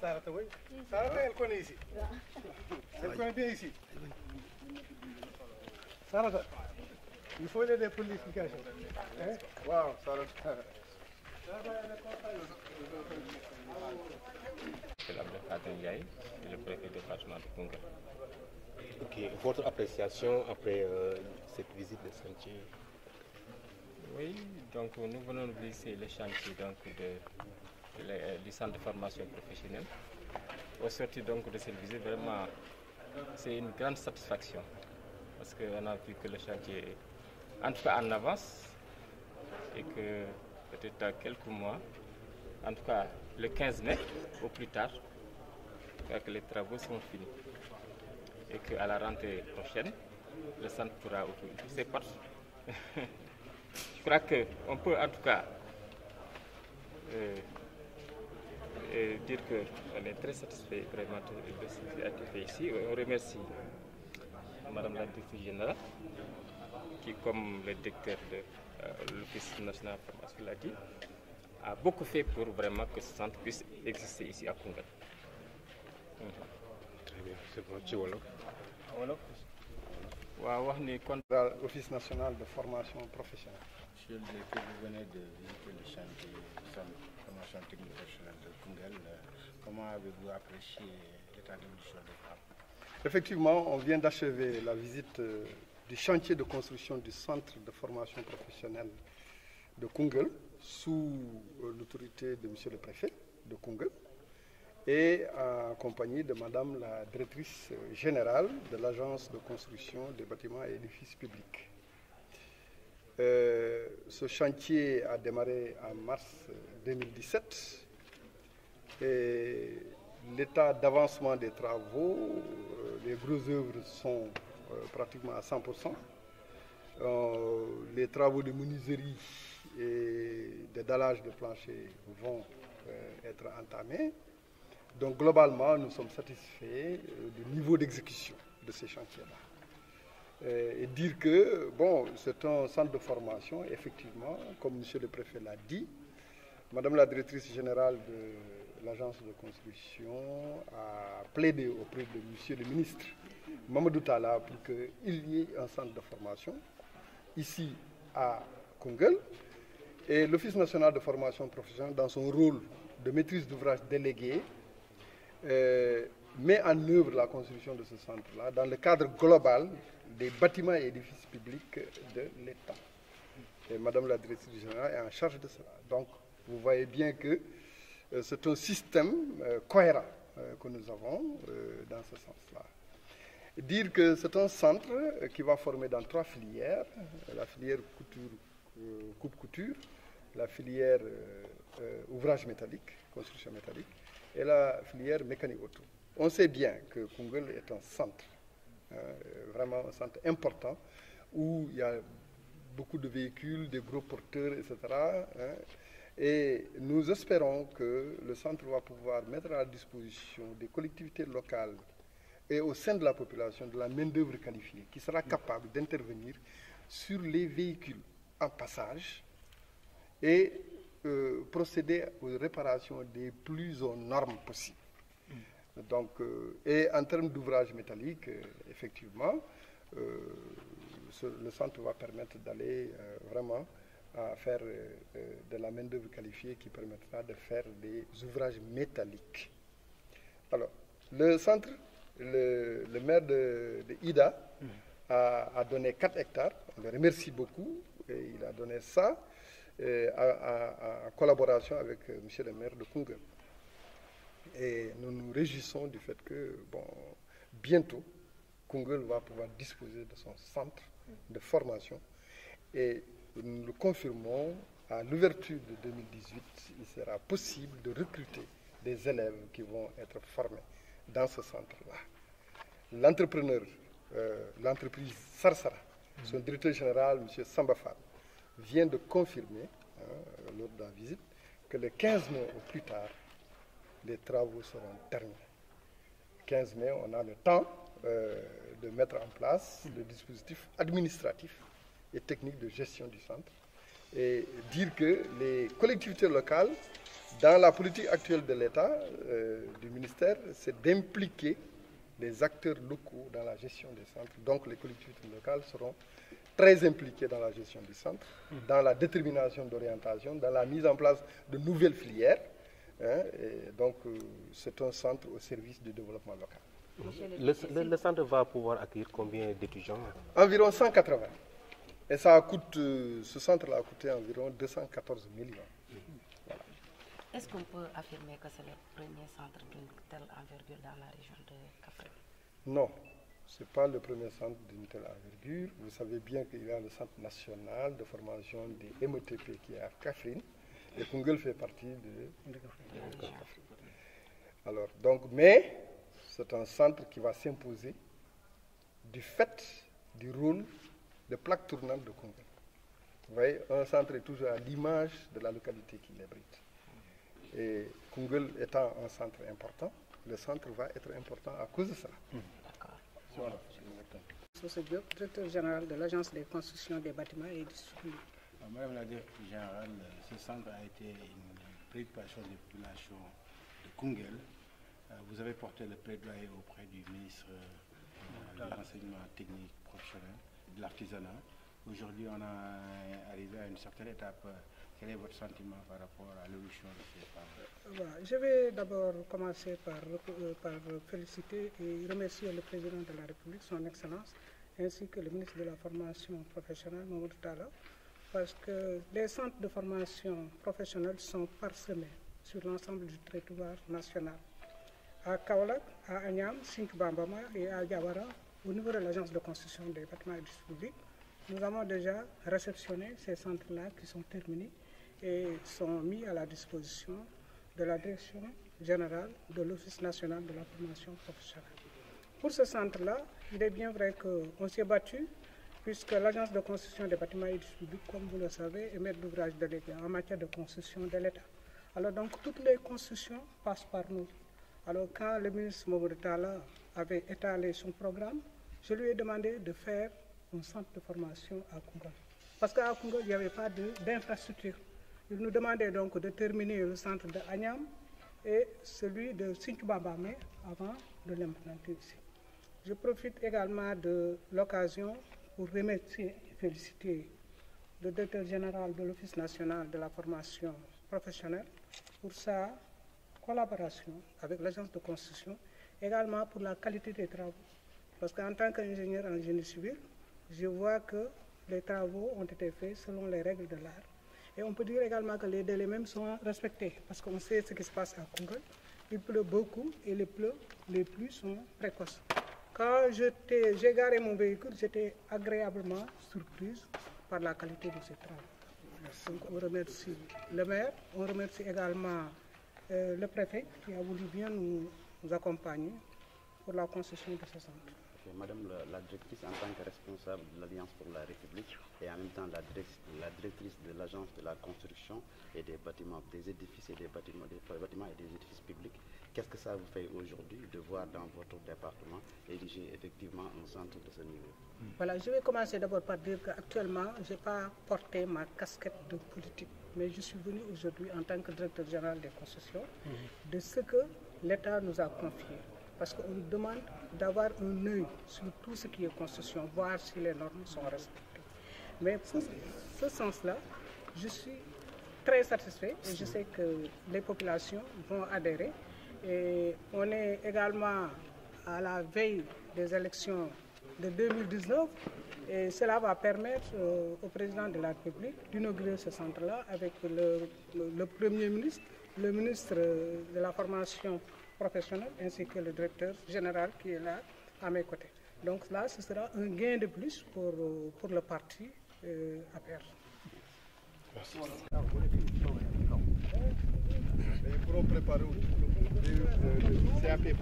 Sarata, oui. Sarata, elle connaît ici. Elle connaît bien ici. Sarata, il faut l'aider pour l'explication. Wow, Sarata. C'est l'Abdelkader Ndiaye, le préfet du département de Koungheul. Ok, votre appréciation après cette visite de chantier? Oui, donc nous venons de visiter le chantier donc, du centre de formation professionnelle. Au sortir donc de cette visite, vraiment, c'est une grande satisfaction parce qu'on a vu que le chantier est en tout cas en avance et que peut-être dans quelques mois, en tout cas le 15 mai au plus tard, que les travaux sont finis et qu'à la rentrée prochaine, le centre pourra ouvrir ses portes. Je crois qu'on peut en tout cas dire qu'on est très satisfait vraiment de ce qui a été fait ici. On remercie Madame la Directrice Générale qui, comme le directeur de l'Office national de formation l'a dit, a beaucoup fait pour vraiment que ce centre puisse exister ici à Koungheul. Très bien, c'est bon, ci wolof. waaw wax ni kon Office national de formation professionnelle. Monsieur le directeur, vous venez de visiter le chantier du centre de formation technique professionnelle de Koungheul. Comment avez-vous apprécié l'état d'évolution des femmes? Effectivement, on vient d'achever la visite du chantier de construction du centre de formation professionnelle de Koungheul sous l'autorité de monsieur le préfet de Koungheul et en compagnie de madame la directrice générale de l'agence de construction des bâtiments et édifices publics. Ce chantier a démarré en mars 2017 et l'état d'avancement des travaux, les grosses œuvres sont pratiquement à 100%. Les travaux de menuiserie et de dallage de plancher vont être entamés. Donc globalement, nous sommes satisfaits du niveau d'exécution de ces chantiers-là. Et dire que, bon, c'est un centre de formation, effectivement, comme monsieur le préfet l'a dit, madame la directrice générale de l'agence de construction a plaidé auprès de monsieur le ministre Mamadou Talla pour qu'il y ait un centre de formation ici à Koungheul. Et l'Office national de formation professionnelle, dans son rôle de maîtrise d'ouvrage délégué, met en œuvre la construction de ce centre-là dans le cadre global des bâtiments et édifices publics de l'État. Et madame la directrice générale est en charge de cela. Donc, vous voyez bien que c'est un système cohérent que nous avons dans ce sens-là. Dire que c'est un centre qui va former dans 3 filières, la filière coupe-couture, la filière ouvrage métallique, construction métallique, et la filière mécanique auto. On sait bien que Koungheul est un centre, vraiment un centre important, où il y a beaucoup de véhicules, des gros porteurs, etc. Et nous espérons que le centre va pouvoir mettre à la disposition des collectivités locales et au sein de la population de la main-d'œuvre qualifiée qui sera capable d'intervenir sur les véhicules en passage et procéder aux réparations des plus aux normes possibles. Donc, et en termes d'ouvrage métallique, effectivement, le centre va permettre d'aller vraiment à faire de la main-d'œuvre qualifiée qui permettra de faire des ouvrages métalliques. Alors, le centre, le maire de Ida a donné 4 hectares. On le remercie beaucoup. Et il a donné ça en collaboration avec monsieur le maire de Koungheul. Et nous nous réjouissons du fait que, bon, bientôt, Koungheul va pouvoir disposer de son centre de formation. Et nous le confirmons, à l'ouverture de 2018, il sera possible de recruter des élèves qui vont être formés dans ce centre-là. L'entrepreneur, l'entreprise Sarsara, son directeur général, M. Sambafal, vient de confirmer, lors de la visite, que le 15 mai au plus tard, les travaux seront terminés. 15 mai, on a le temps de mettre en place le dispositif administratif et technique de gestion du centre et dire que les collectivités locales Dans la politique actuelle de l'État, du ministère, c'est d'impliquer les acteurs locaux dans la gestion des centres. Donc les collectivités locales seront très impliquées dans la gestion du centre, dans la détermination d'orientation, dans la mise en place de nouvelles filières. Et donc c'est un centre au service du développement local. Le centre va pouvoir accueillir combien d'étudiants? Environ 180. Et ça coûte, ce centre-là a coûté environ 214 millions. Voilà. Est-ce qu'on peut affirmer que c'est le premier centre d'une telle envergure dans la région de Kaffrine? Non, ce n'est pas le premier centre d'une telle envergure. Vous savez bien qu'il y a le Centre national de formation des METP qui est à Kaffrine. Et Koungheul fait partie de Kaffrine. Alors, donc, mais c'est un centre qui va s'imposer du fait du rôle de plaque tournante de Koungheul. Vous voyez, un centre est toujours à l'image de la localité qui l'abrite. Et Koungheul étant un centre important, le centre va être important à cause de ça. Voilà. Sosse Diop, directeur général de l'Agence des constructions des bâtiments et du structures. Madame la directrice générale, ce centre a été une préoccupation des populations de Koungheul. Vous avez porté le plaidoyer auprès du ministre de l'enseignement technique professionnel, de l'artisanat. Aujourd'hui, on est arrivé à une certaine étape. Quel est votre sentiment par rapport à l'évolution de ces femmes? Voilà. Je vais d'abord commencer par féliciter et remercier le président de la République, son Excellence, ainsi que le ministre de la formation professionnelle, Mamadou Talla, parce que les centres de formation professionnelle sont parsemés sur l'ensemble du territoire national. À Kaolack, à Agnam, Sinthiou-Bambama et à Diawara, au niveau de l'Agence de construction des bâtiments et du public, nous avons déjà réceptionné ces centres-là qui sont terminés et sont mis à la disposition de la Direction générale de l'Office national de la formation professionnelle. Pour ce centre-là, il est bien vrai qu'on s'est battu, puisque l'Agence de construction des bâtiments et du public, comme vous le savez, est maître d'ouvrage de l'État en matière de construction de l'État. Alors donc, toutes les constructions passent par nous. Alors quand le ministre Mamadou Talla avait étalé son programme, je lui ai demandé de faire un centre de formation à Koungheul. Parce qu'à Koungheul, il n'y avait pas d'infrastructure. Il nous demandait donc de terminer le centre de Agnam et celui de Sinthiou-Bambama avant de l'implanter ici. Je profite également de l'occasion pour remercier et féliciter le directeur général de l'Office national de la formation professionnelle pour sa collaboration avec l'agence de construction, également pour la qualité des travaux. Parce qu'en tant qu'ingénieur en génie civil, je vois que les travaux ont été faits selon les règles de l'art. Et on peut dire également que les délais même sont respectés, parce qu'on sait ce qui se passe à Koungheul. Il pleut beaucoup et les pluies sont précoces. Quand j'ai garé mon véhicule, j'étais agréablement surprise par la qualité de ces travaux. Donc on remercie le maire, on remercie également le préfet qui a voulu bien nous accompagner pour la construction de ce centre. Okay, Madame la directrice, en tant que responsable de l'Alliance pour la République et en même temps la directrice de l'Agence de la construction et des bâtiments, des édifices et des bâtiments, et des édifices publics, qu'est-ce que ça vous fait aujourd'hui de voir dans votre département ériger effectivement un centre de ce niveau? Voilà, je vais commencer d'abord par dire qu'actuellement, je n'ai pas porté ma casquette de politique, mais je suis venu aujourd'hui en tant que directeur général des constructions de ce que l'État nous a confié. Parce qu'on nous demande d'avoir un œil sur tout ce qui est construction, voir si les normes sont respectées. Mais pour ce sens-là, je suis très satisfait et je sais que les populations vont adhérer. Et on est également à la veille des élections de 2019 et cela va permettre au président de la République d'inaugurer ce centre-là avec le Premier ministre, le ministre de la formation professionnelle ainsi que le directeur général qui est là à mes côtés. Donc là, ce sera un gain de plus pour le parti APR. Merci. Ils pourront préparer le CAP.